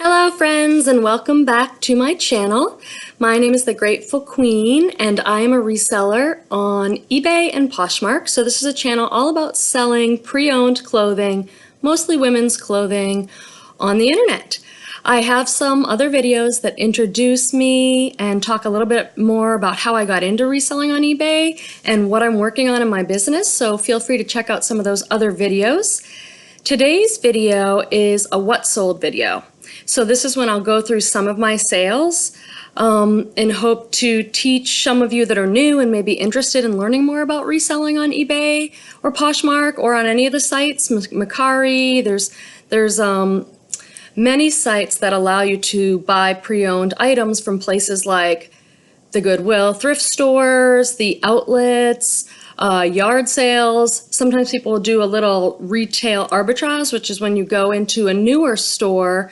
Hello friends, and welcome back to my channel. My name is The Grateful Queen and I am a reseller on eBay and Poshmark. So this is a channel all about selling pre-owned clothing, mostly women's clothing, on the internet. I have some other videos that introduce me and talk a little bit more about how I got into reselling on eBay and what I'm working on in my business, so feel free to check out some of those other videos. Today's video is a what sold video. So this is when I'll go through some of my sales and hope to teach some of you that are new and may be interested in learning more about reselling on eBay or Poshmark or on any of the sites, Mercari. There's many sites that allow you to buy pre-owned items from places like the Goodwill thrift stores, the outlets, yard sales. Sometimes people will do a little retail arbitrage, which is when you go into a newer store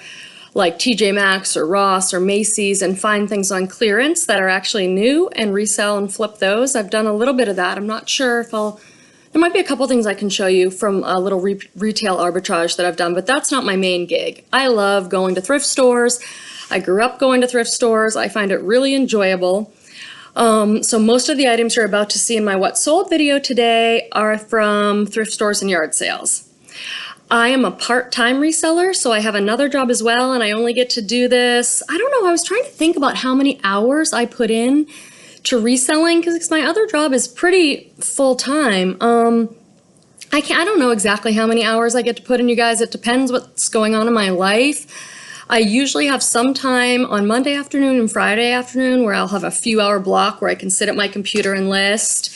like TJ Maxx or Ross or Macy's and find things on clearance that are actually new and resell and flip those. I've done a little bit of that. I'm not sure if there might be a couple things I can show you from a little retail arbitrage that I've done, but that's not my main gig. I love going to thrift stores. I grew up going to thrift stores. I find it really enjoyable. So most of the items you're about to see in my what sold video today are from thrift stores and yard sales. I am a part-time reseller, so I have another job as well, and I only get to do this. I don't know, I was trying to think about how many hours I put in to reselling, because my other job is pretty full-time. I don't know exactly how many hours I get to put in, you guys. It depends what's going on in my life. I usually have some time on Monday afternoon and Friday afternoon where I'll have a few hour block where I can sit at my computer and list.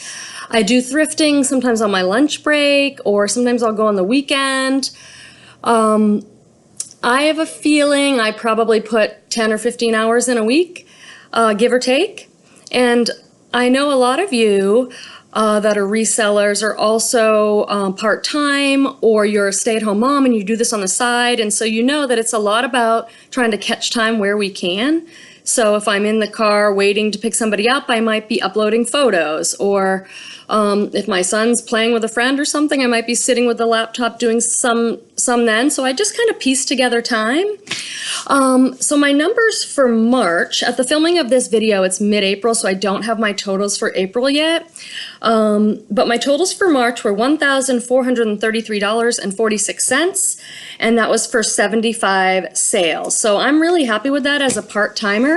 I do thrifting sometimes on my lunch break, or sometimes I'll go on the weekend. I have a feeling I probably put 10 or 15 hours in a week, give or take. And I know a lot of you that are resellers are also part-time, or you're a stay-at-home mom and you do this on the side. And so you know that it's a lot about trying to catch time where we can. So if I'm in the car waiting to pick somebody up, I might be uploading photos, or if my son's playing with a friend or something, I might be sitting with the laptop doing some then. So I just kind of piece together time. So my numbers for March, at the filming of this video, it's mid-April, so I don't have my totals for April yet. But my totals for March were $1,433.46, and that was for 75 sales. So I'm really happy with that as a part-timer.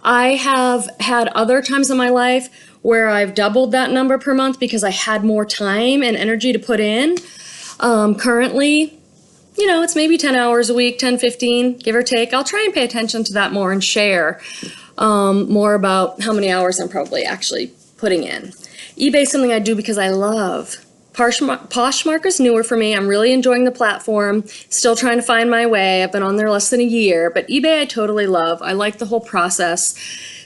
I have had other times in my life where I've doubled that number per month because I had more time and energy to put in. Currently, you know, it's maybe 10 hours a week, 10, 15, give or take. I'll try and pay attention to that more and share more about how many hours I'm probably actually putting in. eBay is something I do because I love. Poshmark is newer for me. I'm really enjoying the platform, still trying to find my way. I've been on there less than a year, but eBay I totally love. I like the whole process.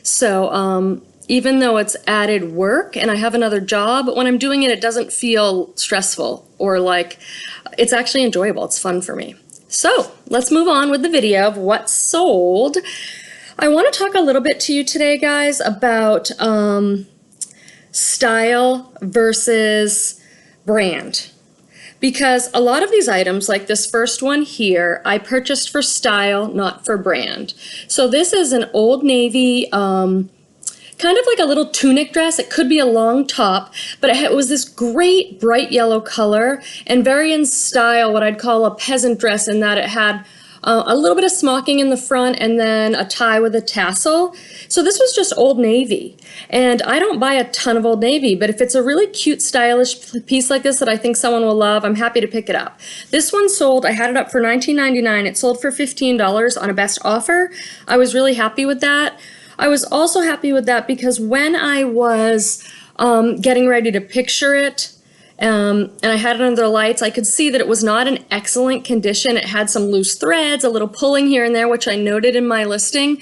So even though it's added work and I have another job, when I'm doing it, it doesn't feel stressful or like it's actually enjoyable. It's fun for me. So let's move on with the video of what sold. I want to talk a little bit to you today, guys, about style versus brand, because a lot of these items, like this first one here, I purchased for style, not for brand. So this is an Old Navy, kind of like a little tunic dress. It could be a long top, but it was this great bright yellow color and very in style, what I'd call a peasant dress, in that it had a little bit of smocking in the front and then a tie with a tassel. So this was just Old Navy. And I don't buy a ton of Old Navy, but if it's a really cute, stylish piece like this that I think someone will love, I'm happy to pick it up. This one sold, I had it up for $19.99. It sold for $15 on a best offer. I was really happy with that. I was also happy with that because when I was getting ready to picture it, and I had it under the lights, I could see that it was not in excellent condition. It had some loose threads, a little pulling here and there, which I noted in my listing.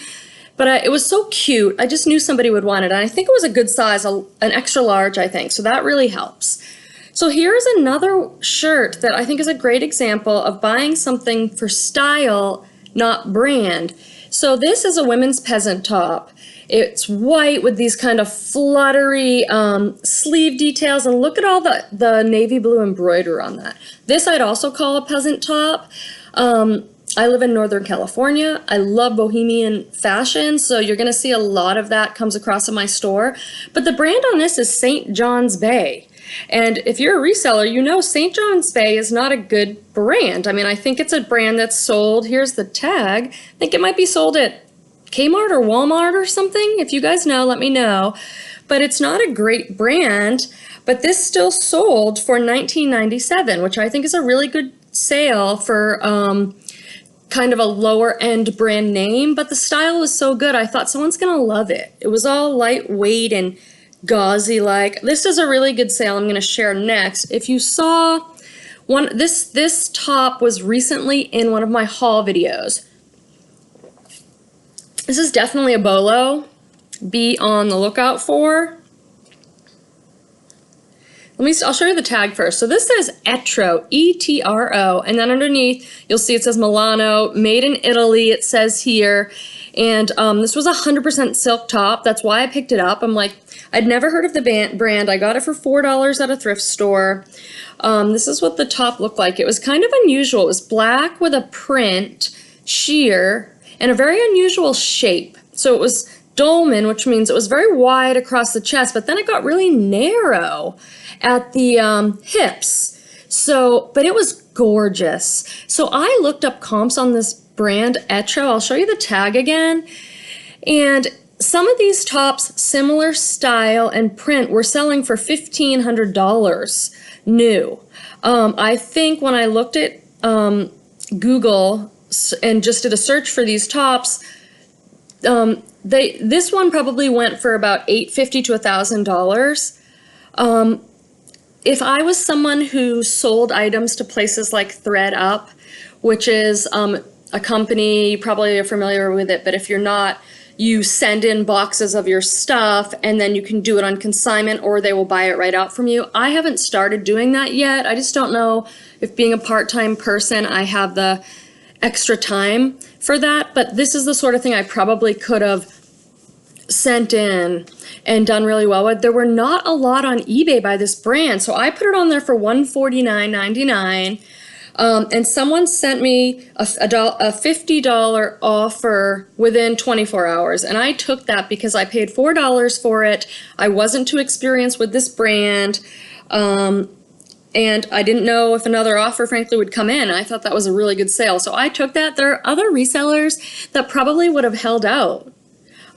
But it was so cute. I just knew somebody would want it. And I think it was a good size, an extra large, I think. So that really helps. So here's another shirt that I think is a great example of buying something for style, not brand. So this is a women's peasant top. It's white with these kind of fluttery sleeve details, and look at all the navy blue embroidery on that. This I'd also call a peasant top. I live in Northern California. I love bohemian fashion, so you're going to see a lot of that comes across in my store. But the brand on this is St. John's Bay. And if you're a reseller, you know St. John's Bay is not a good brand. I mean, I think it's a brand that's sold, here's the tag, I think it might be sold at Kmart or Walmart or something. If you guys know, let me know. But it's not a great brand, but this still sold for $19.97, which I think is a really good sale for kind of a lower end brand name, but the style was so good, I thought someone's gonna love it. It was all lightweight and gauzy like. This is a really good sale I'm gonna share next. If you saw one, this top was recently in one of my haul videos. This is definitely a bolo. Be on the lookout for. I'll show you the tag first. So this says Etro, E-T-R-O, and then underneath you'll see it says Milano, made in Italy, it says here. And this was a 100% silk top. That's why I picked it up. I'm like, I'd never heard of the brand. I got it for $4 at a thrift store. This is what the top looked like. It was kind of unusual. It was black with a print, sheer, and a very unusual shape. So it was dolman, which means it was very wide across the chest, but then it got really narrow at the hips. So, but it was gorgeous. So I looked up comps on this brand, Etro. I'll show you the tag again. And some of these tops, similar style and print, were selling for $1,500 new. I think when I looked at Google and just did a search for these tops, this one probably went for about $850 to $1,000. If I was someone who sold items to places like Thredup, which is a company, you probably are familiar with it, but if you're not, you send in boxes of your stuff and then you can do it on consignment or they will buy it right out from you. I haven't started doing that yet. I just don't know if being a part-time person, I have the extra time for that, but this is the sort of thing I probably could have sent in and done really well with. There were not a lot on eBay by this brand, so I put it on there for $149.99. And someone sent me a $50 offer within 24 hours, and I took that because I paid $4 for it. I wasn't too experienced with this brand, and I didn't know if another offer, frankly, would come in. I thought that was a really good sale, so I took that. There are other resellers that probably would have held out.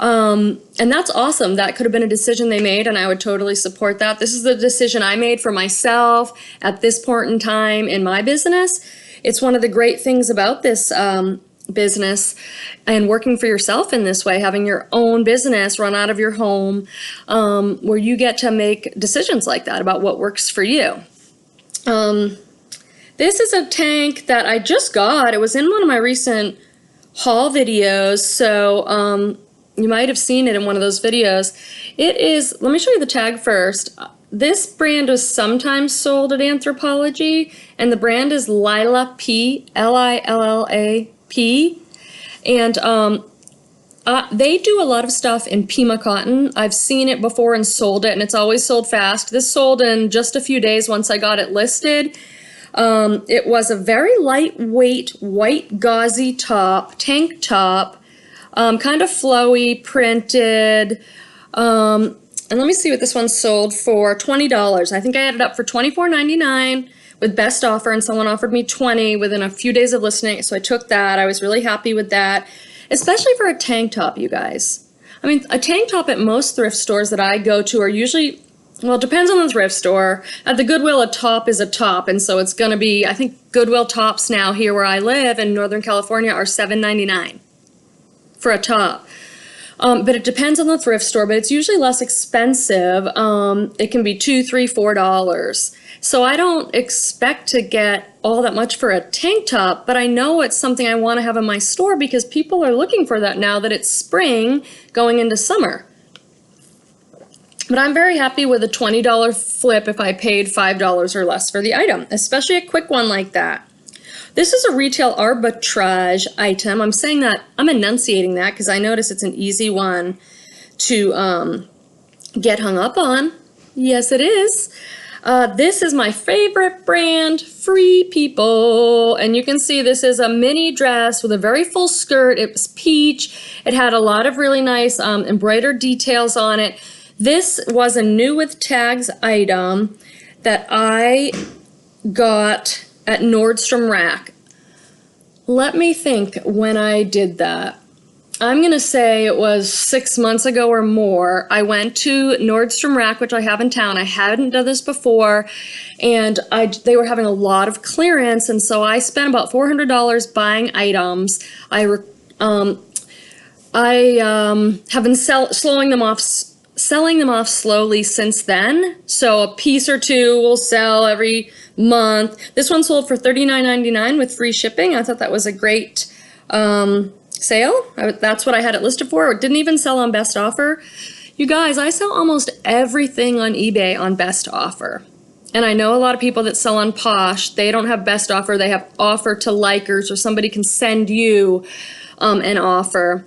And that's awesome. That could have been a decision they made, and I would totally support that. This is the decision I made for myself at this point in time in my business. It's one of the great things about this business and working for yourself in this way, having your own business run out of your home, where you get to make decisions like that about what works for you. This is a tank that I just got. It was in one of my recent haul videos, so you might have seen it in one of those videos. It is, let me show you the tag first. This brand was sometimes sold at Anthropologie, and the brand is Lilla P, L-I-L-L-A-P. And they do a lot of stuff in Pima cotton. I've seen it before and sold it, and it's always sold fast. This sold in just a few days once I got it listed. It was a very lightweight, white gauzy top, tank top, kind of flowy, printed, and let me see what this one sold for. $20. I think I had it up for $24.99 with best offer, and someone offered me $20 within a few days of listing, so I took that. I was really happy with that, especially for a tank top, you guys. I mean, a tank top at most thrift stores that I go to are usually, well, it depends on the thrift store. At the Goodwill, a top is a top, and so it's going to be, I think Goodwill tops now here where I live in Northern California are $7.99 for a top. But it depends on the thrift store, but it's usually less expensive. It can be $2, $3, $4. So I don't expect to get all that much for a tank top, but I know it's something I want to have in my store because people are looking for that now that it's spring going into summer. But I'm very happy with a $20 flip if I paid $5 or less for the item, especially a quick one like that. This is a retail arbitrage item. I'm saying that, I'm enunciating that because I notice it's an easy one to get hung up on. Yes, it is. This is my favorite brand, Free People. And you can see this is a mini dress with a very full skirt. It was peach. It had a lot of really nice embroidered details on it. This was a new with tags item that I got at Nordstrom Rack. Let me think when I did that. I'm going to say it was 6 months ago or more. I went to Nordstrom Rack, which I have in town. I hadn't done this before, and they were having a lot of clearance, and so I spent about $400 buying items. I have been selling them off slowly since then. So a piece or two will sell every month. This one sold for $39.99 with free shipping. I thought that was a great sale. That's what I had it listed for. It didn't even sell on best offer. You guys, I sell almost everything on eBay on best offer. And I know a lot of people that sell on Posh, they don't have best offer. They have offer to likers, or somebody can send you an offer.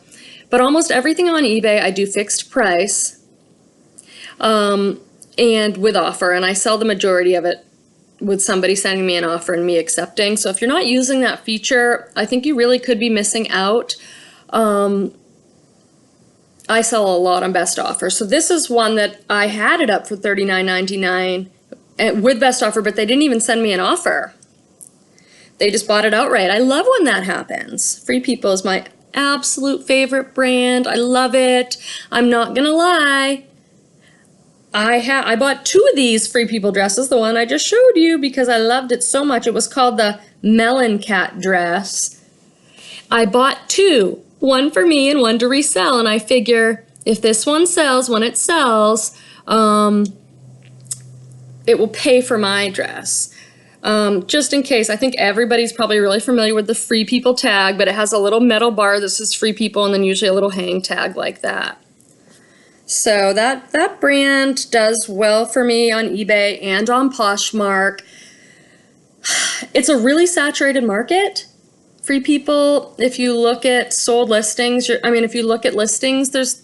But almost everything on eBay, I do fixed price and with offer. And I sell the majority of it with somebody sending me an offer and me accepting. So if you're not using that feature, I think you really could be missing out. I sell a lot on best offer. So this is one that I had it up for $39.99 with best offer, but they didn't even send me an offer. They just bought it outright. I love when that happens. Free People is my absolute favorite brand. I love it. I'm not gonna lie. I bought 2 of these Free People dresses, the one I just showed you, because I loved it so much. It was called the Melon Cat dress. I bought 2, one for me and one to resell, and I figure if this one sells, when it sells, it will pay for my dress. Just in case, I think everybody's probably really familiar with the Free People tag, but it has a little metal bar. This is Free People, and then usually a little hang tag like that. So that brand does well for me on eBay and on Poshmark. It's a really saturated market. Free People, if you look at sold listings, if you look at listings, there's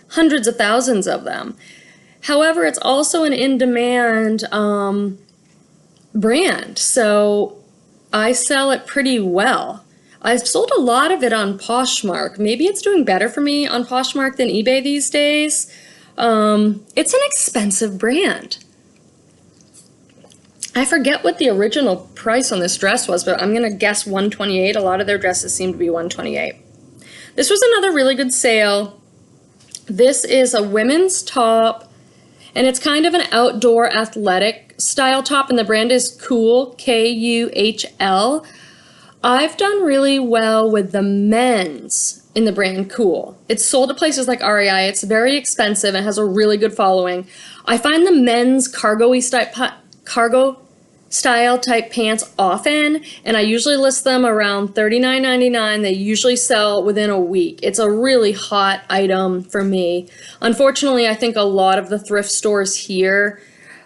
hundreds of thousands of them. However, it's also an in-demand brand, so I sell it pretty well. I've sold a lot of it on Poshmark. Maybe it's doing better for me on Poshmark than eBay these days. It's an expensive brand. I forget what the original price on this dress was, but I'm going to guess $128. A lot of their dresses seem to be $128. This was another really good sale. This is a women's top, and it's kind of an outdoor athletic style top, and the brand is Kuhl, Kuhl. I've done really well with the men's in the brand Kuhl. It's sold at places like REI. It's very expensive and has a really good following. I find the men's cargo style type pants often, and I usually list them around $39.99. They usually sell within a week. It's a really hot item for me. Unfortunately, I think a lot of the thrift stores here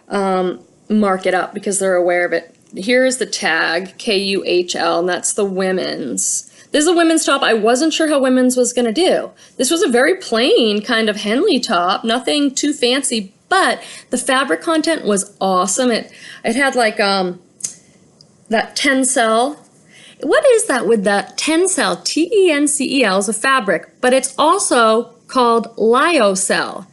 mark it up because they're aware of it. Here's the tag, Kuhl, and that's the women's. This is a women's top. I wasn't sure how women's was going to do. This was a very plain kind of Henley top, nothing too fancy, but the fabric content was awesome. It had like that tencel. What is that with that tencel? Tencel is a fabric, but it's also called lyocell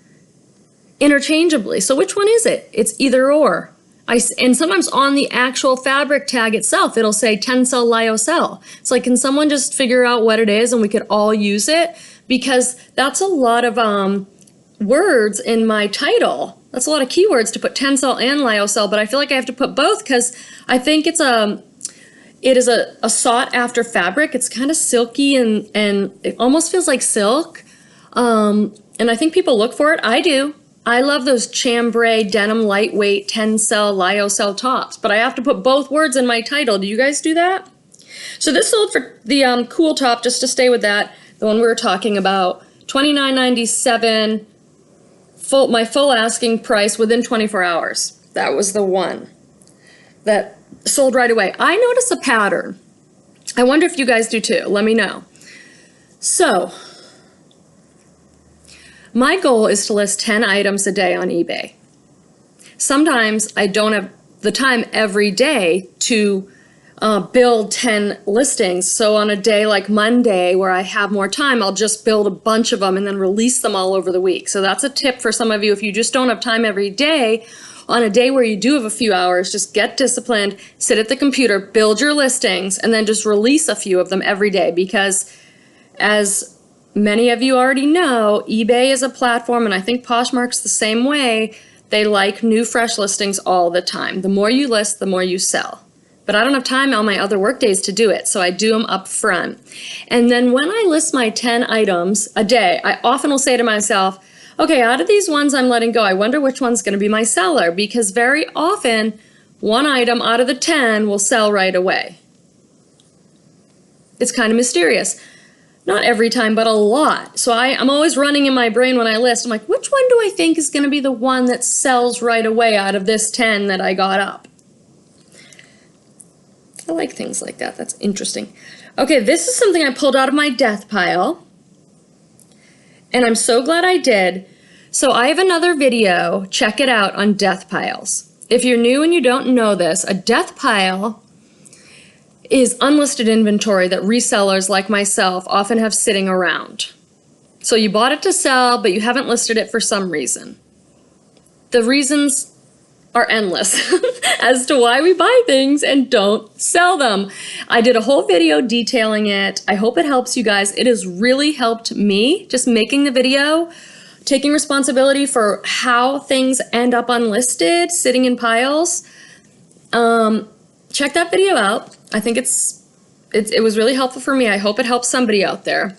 interchangeably. So which one is it? It's either or. And sometimes on the actual fabric tag itself, it'll say tencel lyocell. It's like, can someone just figure out what it is and we could all use it? Because that's a lot of words in my title. That's a lot of keywords to put tencel and lyocell, but I feel like I have to put both because I think it is a sought after fabric. It's kind of silky and it almost feels like silk. And I think people look for it. I do. I love those chambray denim lightweight tencel lyocell tops, but I have to put both words in my title. Do you guys do that? So this sold for the Kuhl top, just to stay with that, the one we were talking about, $29.97, my full asking price within 24 hours. That was the one that sold right away. I notice a pattern. I wonder if you guys do too. Let me know. So my goal is to list 10 items a day on eBay. sometimes I don't have the time every day to build 10 listings. So on a day like Monday where I have more time, I'll just build a bunch of them and then release them all over the week. So that's a tip for some of you. If you just don't have time every day, on a day where you do have a few hours, just get disciplined, sit at the computer, build your listings, and then just release a few of them every day. Because as many of you already know, eBay is a platform, and I think Poshmark's the same way. They like new, fresh listings all the time. The more you list, the more you sell. But I don't have time on my other work days to do it, so I do them up front. And then when I list my 10 items a day, I often will say to myself, okay, out of these ones I'm letting go, I wonder which one's going to be my seller, because very often one item out of the 10 will sell right away. It's kind of mysterious. Not every time, but a lot. So I'm always running in my brain when I list. I'm like, which one do I think is going to be the one that sells right away out of this 10 that I got up? I like things like that. That's interesting. Okay, this is something I pulled out of my death pile, and I'm so glad I did. So I have another video, check it out, on death piles. If you're new and you don't know this, a death pile is unlisted inventory that resellers like myself often have sitting around. So you bought it to sell, but you haven't listed it for some reason. The reasons are endless as to why we buy things and don't sell them. I did a whole video detailing it. I hope it helps you guys. It has really helped me, just making the video, taking responsibility for how things end up unlisted, sitting in piles. Check that video out. I think it was really helpful for me. I hope it helps somebody out there.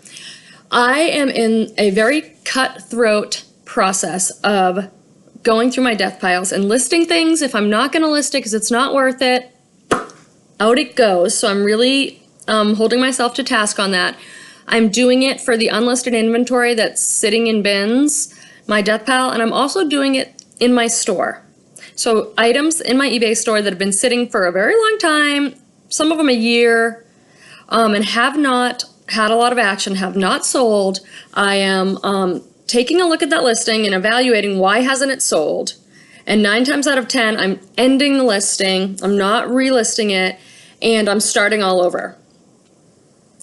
I am in a very cutthroat process of going through my death piles and listing things. If I'm not going to list it because it's not worth it, out it goes. So I'm really holding myself to task on that. I'm doing it for the unlisted inventory that's sitting in bins, my death pile, and I'm also doing it in my store. So items in my eBay store that have been sitting for a very long time, some of them a year, and have not had a lot of action, have not sold. I am taking a look at that listing and evaluating why hasn't it sold. And 9 times out of 10, I'm ending the listing, I'm not relisting it, and I'm starting all over.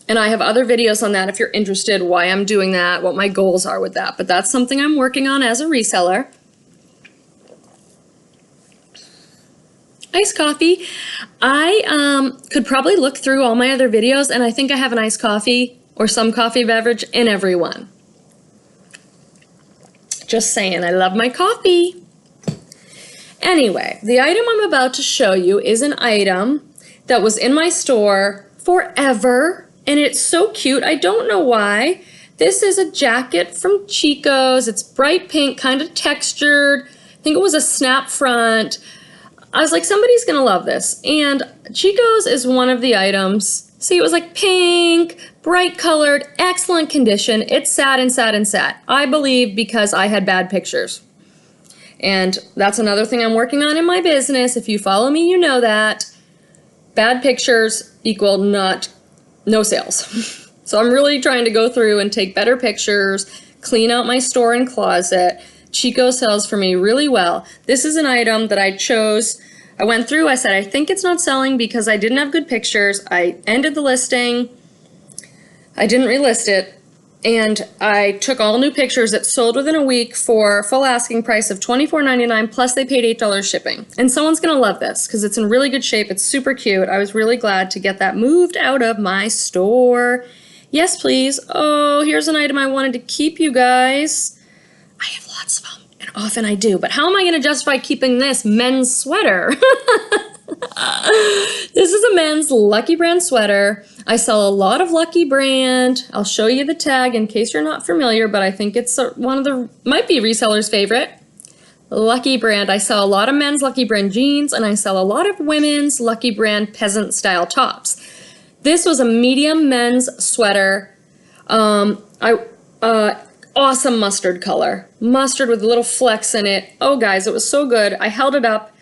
And I have other videos on that if you're interested, why I'm doing that, what my goals are with that. But that's something I'm working on as a reseller. Iced coffee. I could probably look through all my other videos, and I think I have an iced coffee or some coffee beverage in every one. Just saying, I love my coffee. Anyway, the item I'm about to show you is an item that was in my store forever, and it's so cute. I don't know why. This is a jacket from Chico's. It's bright pink, kind of textured. I think it was a snap front. I was like, somebody's gonna love this. And Chico's is one of the items. See, it was like pink, bright colored, excellent condition. It sat and sat and sat. I believe because I had bad pictures. And that's another thing I'm working on in my business. If you follow me, you know that. Bad pictures equal no sales. So I'm really trying to go through and take better pictures, clean out my store and closet. Chico sells for me really well. This is an item that I chose. I went through, I said, I think it's not selling because I didn't have good pictures. I ended the listing. I didn't relist it. And I took all new pictures that sold within a week for full asking price of $24.99, plus they paid $8 shipping. And someone's gonna love this because it's in really good shape. It's super cute. I was really glad to get that moved out of my store. Yes, please. Oh, here's an item I wanted to keep, you guys. I have lots of them, and often I do, but how am I going to justify keeping this men's sweater? This is a men's Lucky Brand sweater. I sell a lot of Lucky Brand. I'll show you the tag in case you're not familiar, but I think it's one of the, might be resellers' favorite. Lucky Brand. I sell a lot of men's Lucky Brand jeans, and I sell a lot of women's Lucky Brand peasant style tops. This was a medium men's sweater. Awesome mustard color. Mustard with little flecks in it. Oh, guys, it was so good. I held it up,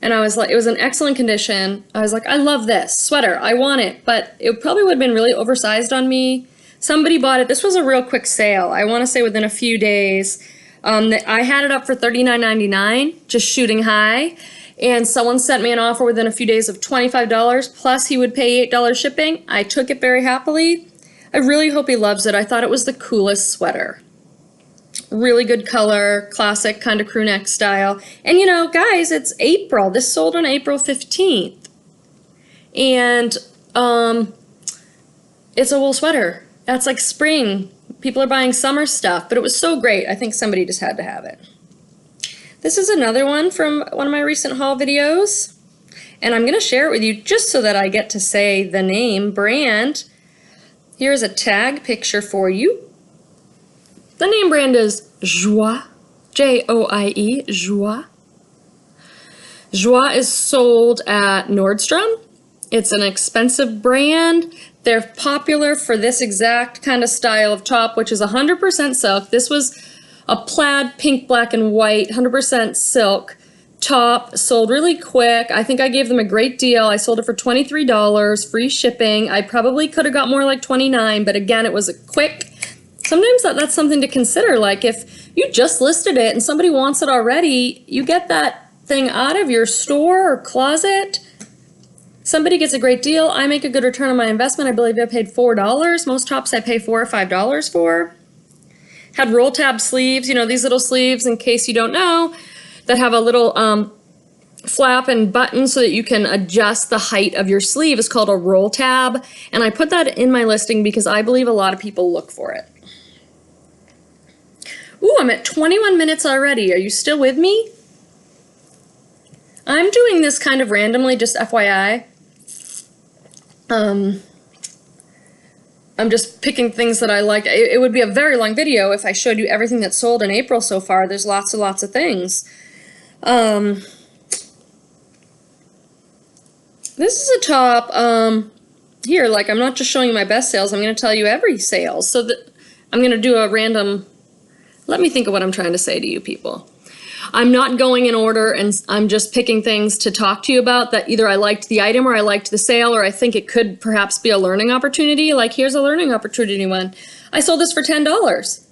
and I was like, it was in excellent condition. I was like, I love this sweater. I want it, but it probably would have been really oversized on me. Somebody bought it. This was a real quick sale. I want to say within a few days. I had it up for $39.99, just shooting high, and someone sent me an offer within a few days of $25, plus he would pay $8 shipping. I took it very happily. I really hope he loves it. I thought it was the coolest sweater. Really good color, classic kind of crew neck style. And you know, guys, it's April. This sold on April 15th. And it's a wool sweater. That's like spring. People are buying summer stuff, but it was so great. I think somebody just had to have it. This is another one from one of my recent haul videos, and I'm going to share it with you just so that I get to say the name brand. Here's a tag picture for you. The name brand is Joie, J-O-I-E, Joie. Joie is sold at Nordstrom. It's an expensive brand. They're popular for this exact kind of style of top, which is 100% silk. This was a plaid, pink, black, and white, 100% silk top, sold really quick. I think I gave them a great deal. I sold it for $23, free shipping. I probably could have got more like $29, but again, it was a quick. Sometimes that's something to consider. Like if you just listed it and somebody wants it already, you get that thing out of your store or closet. Somebody gets a great deal. I make a good return on my investment. I believe I paid $4. Most tops I pay $4 or $5 for. Had roll tab sleeves, you know, these little sleeves, in case you don't know, that have a little flap and button so that you can adjust the height of your sleeve. It's called a roll tab. And I put that in my listing because I believe a lot of people look for it. Ooh, I'm at 21 minutes already. Are you still with me? I'm doing this kind of randomly, just FYI. I'm just picking things that I like. It would be a very long video if I showed you everything that's sold in April so far. There's lots and lots of things. This is a top, here, like I'm not just showing you my best sales, I'm going to tell you every sale. So that I'm going to do a random, let me think of what I'm trying to say to you people. I'm not going in order, and I'm just picking things to talk to you about that either I liked the item or I liked the sale, or I think it could perhaps be a learning opportunity. Like here's a learning opportunity one. I sold this for $10.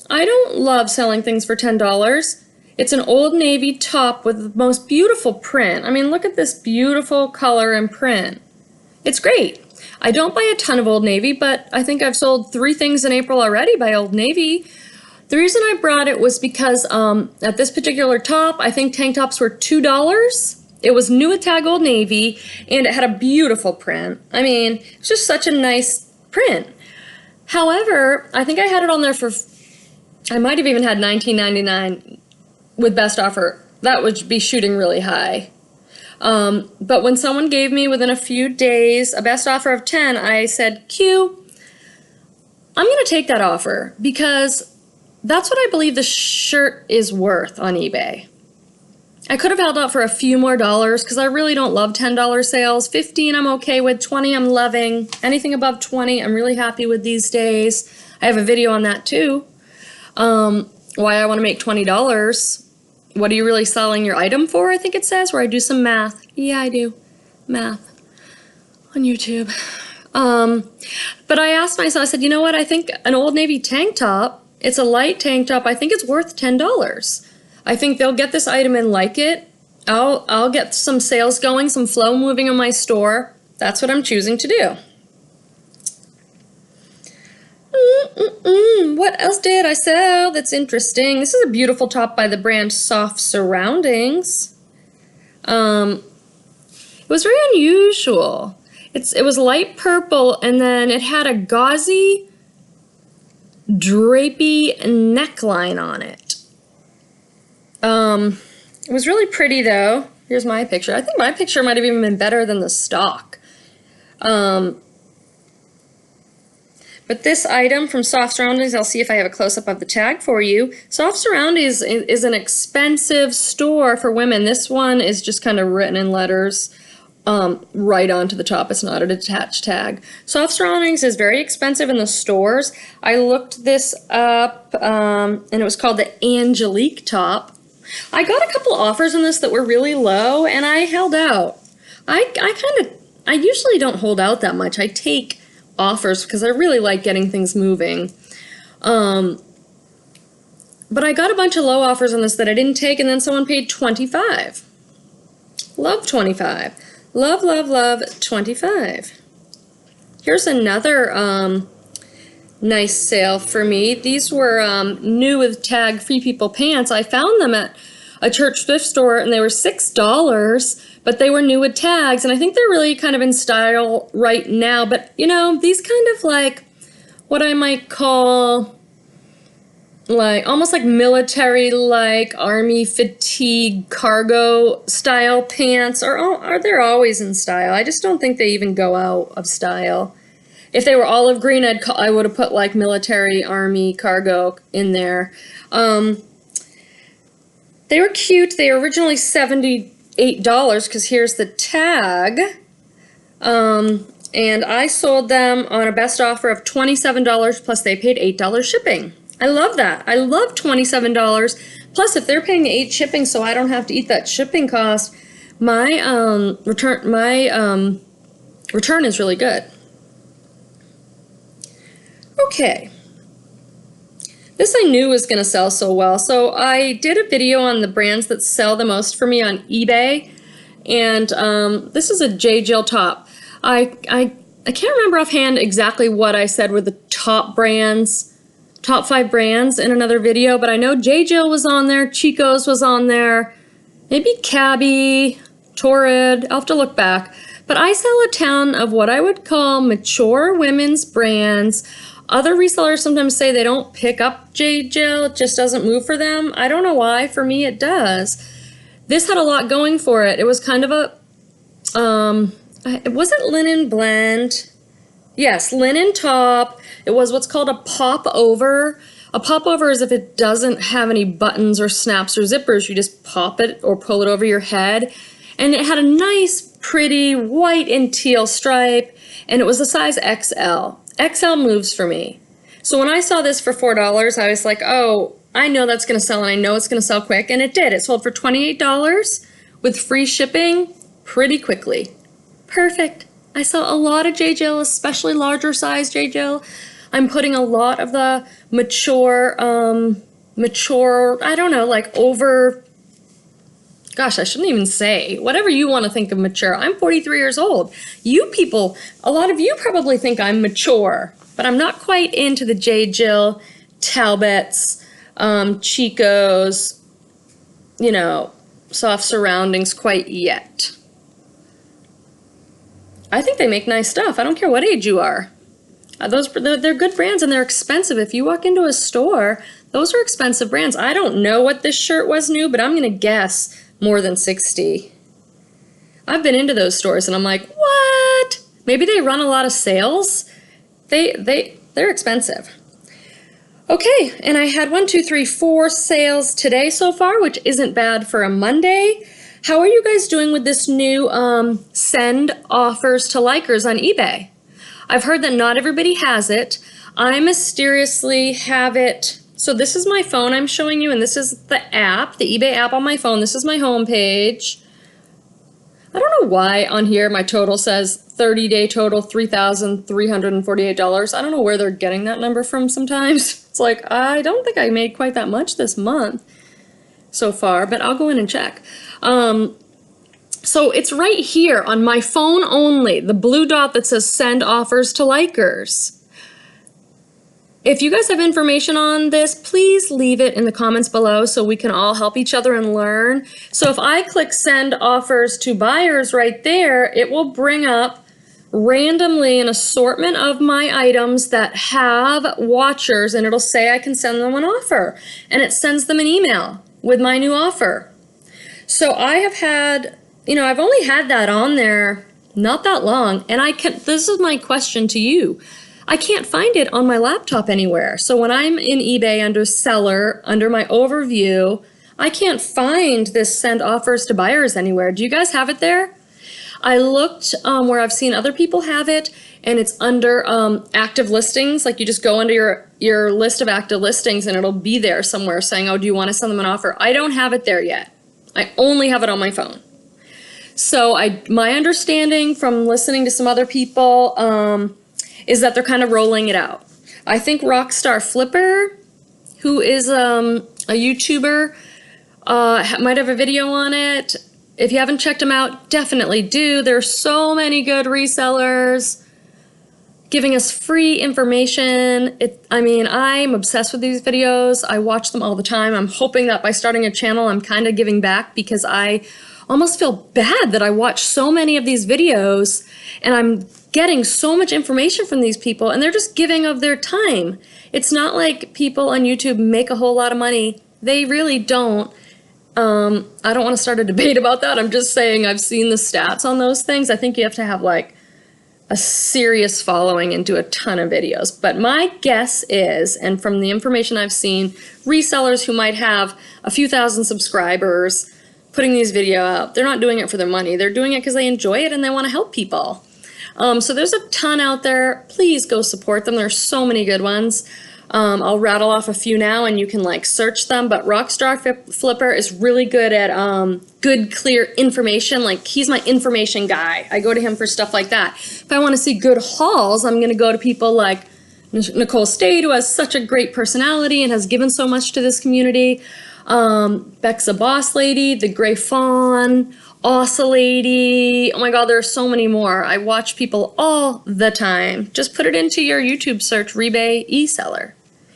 I don't love selling things for $10. It's an Old Navy top with the most beautiful print. I mean, look at this beautiful color and print. It's great. I don't buy a ton of Old Navy, but I think I've sold 3 things in April already by Old Navy. The reason I brought it was because at this particular top, I think tank tops were $2. It was new with tag Old Navy, and it had a beautiful print. I mean, it's just such a nice print. However, I think I had it on there for, I might have even had $19.99 with best offer. That would be shooting really high. But when someone gave me within a few days a best offer of 10, I said, Q, I'm going to take that offer because that's what I believe the shirt is worth on eBay. I could have held out for a few more dollars because I really don't love $10 sales. 15 I'm okay with, 20 I'm loving. Anything above 20 I'm really happy with these days. I have a video on that too. Why I want to make $20. What are you really selling your item for, I think it says, where I do some math. Yeah, I do math on YouTube. But I asked myself, I said, you know what, I think an Old Navy tank top, it's a light tank top, I think it's worth $10. I think they'll get this item and like it. I'll get some sales going, some flow moving in my store. That's what I'm choosing to do. What else did I sell that's interesting? This is a beautiful top by the brand Soft Surroundings. It was very unusual. It was light purple, and then it had a gauzy drapey neckline on it. It was really pretty though. Here's my picture. I think my picture might have even been better than the stock. But this item from Soft Surroundings, I'll see if I have a close-up of the tag for you. Soft Surroundings is an expensive store for women. This one is just kind of written in letters right onto the top. It's not a detached tag. Soft Surroundings is very expensive in the stores. I looked this up, and it was called the Angelique top. I got a couple offers on this that were really low, and I held out. I usually don't hold out that much. I take offers because I really like getting things moving. but I got a bunch of low offers on this that I didn't take, and then someone paid $25. Love $25. Love, love, love $25. Here's another nice sale for me. These were new with tag Free People pants. I found them at a church thrift store, and they were $6, but they were new with tags, and I think they're really kind of in style right now. But you know, these kind of like what I might call like almost like military, like army fatigue cargo style pants are they're always in style. I just don't think they even go out of style. If they were olive green, I would have put like military army cargo in there. They were cute. They were originally $78 because here's the tag. And I sold them on a best offer of $27 plus they paid $8 shipping. I love that. I love $27 plus if they're paying $8 shipping, so I don't have to eat that shipping cost. My return is really good. Okay. This I knew was going to sell so well, so I did a video on the brands that sell the most for me on eBay, and this is a J. Jill top. I can't remember offhand exactly what I said were the top brands, top 5 brands in another video, but I know J. Jill was on there, Chico's was on there, maybe Cabby, Torrid, I'll have to look back. But I sell a ton of what I would call mature women's brands. Other resellers sometimes say they don't pick up J. Jill, it just doesn't move for them. I don't know why, for me it does. This had a lot going for it. It was kind of a, was it linen blend? Yes, linen top. It was what's called a pop over. A pop over is if it doesn't have any buttons or snaps or zippers, you just pop it or pull it over your head. And it had a nice, pretty white and teal stripe, and it was a size XL. XL moves for me. So when I saw this for $4, I was like, oh, I know that's going to sell, and I know it's going to sell quick, and it did. It sold for $28 with free shipping pretty quickly. Perfect. I saw a lot of J. Jill, especially larger size J. Jill. I'm putting a lot of the mature, I don't know, like over, gosh, I shouldn't even say, whatever you want to think of mature. I'm 43 years old. You people, a lot of you probably think I'm mature, but I'm not quite into the J. Jill, Talbots, Chico's, you know, soft surroundings quite yet. I think they make nice stuff. I don't care what age you are. They're good brands and they're expensive. If you walk into a store, those are expensive brands. I don't know what this shirt was new, but I'm going to guess more than 60. I've been into those stores and I'm like, what? Maybe they run a lot of sales. They're expensive. Okay, and I had 4 sales today so far, which isn't bad for a Monday. How are you guys doing with this new send offers to likers on eBay? I've heard that not everybody has it. I mysteriously have it. So this is my phone I'm showing you, and this is the app, the eBay app on my phone. This is my home page. I don't know why on here my total says 30-day total $3,348. I don't know where they're getting that number from sometimes. It's like, I don't think I made quite that much this month so far, but I'll go in and check. So it's right here on my phone only, the blue dot that says send offers to likers. If you guys have information on this, please leave it in the comments below so we can all help each other and learn. So if I click send offers to buyers right there, it will bring up randomly an assortment of my items that have watchers, and it'll say I can send them an offer, and it sends them an email with my new offer. So I have had, you know, I've only had that on there not that long, and this is my question to you. I can't find it on my laptop anywhere. So when I'm in eBay under seller, under my overview, I can't find this send offers to buyers anywhere. Do you guys have it there? I looked where I've seen other people have it, and it's under active listings. Like you just go under your list of active listings and it'll be there somewhere saying, oh, do you want to send them an offer? I don't have it there yet. I only have it on my phone. So my understanding from listening to some other people is that they're kind of rolling it out. I think Rockstar Flipper, who is a YouTuber might have a video on it. If you haven't checked them out, definitely do. There's so many good resellers giving us free information. I mean, I'm obsessed with these videos. I watch them all the time. I'm hoping that by starting a channel, I'm kind of giving back, because I almost feel bad that I watch so many of these videos and I'm getting so much information from these people and they're just giving of their time. It's not like people on YouTube make a whole lot of money. They really don't. I don't want to start a debate about that. I'm just saying I've seen the stats on those things. I think you have to have like a serious following and do a ton of videos. But my guess is, and from the information I've seen, resellers who might have a few thousand subscribers putting these videos out, they're not doing it for their money. They're doing it because they enjoy it and they want to help people. So there's a ton out there. Please go support them. There's so many good ones. I'll rattle off a few now and you can like search them, but Rockstar Flipper is really good at good, clear information. Like, he's my information guy. I go to him for stuff like that. If I want to see good hauls, I'm going to go to people like Nicole Stade, who has such a great personality and has given so much to this community. Beck's a Boss Lady, The Gray Fawn, Ossa Lady. Oh my God, there are so many more. I watch people all the time. Just put it into your YouTube search, Rebay eSeller.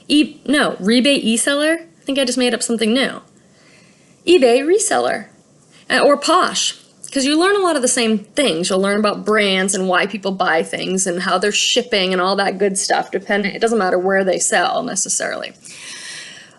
Rebay eSeller? I think I just made up something new. eBay reseller. Or Posh, because you learn a lot of the same things. You'll learn about brands and why people buy things and how they're shipping and all that good stuff. It doesn't matter where they sell necessarily.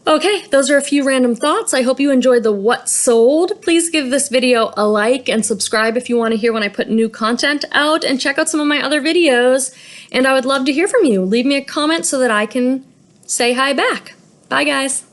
Okay, those are a few random thoughts. I hope you enjoyed the What Sold. Please give this video a like and subscribe if you want to hear when I put new content out, and check out some of my other videos. And I would love to hear from you. Leave me a comment so that I can say hi back. Bye, guys.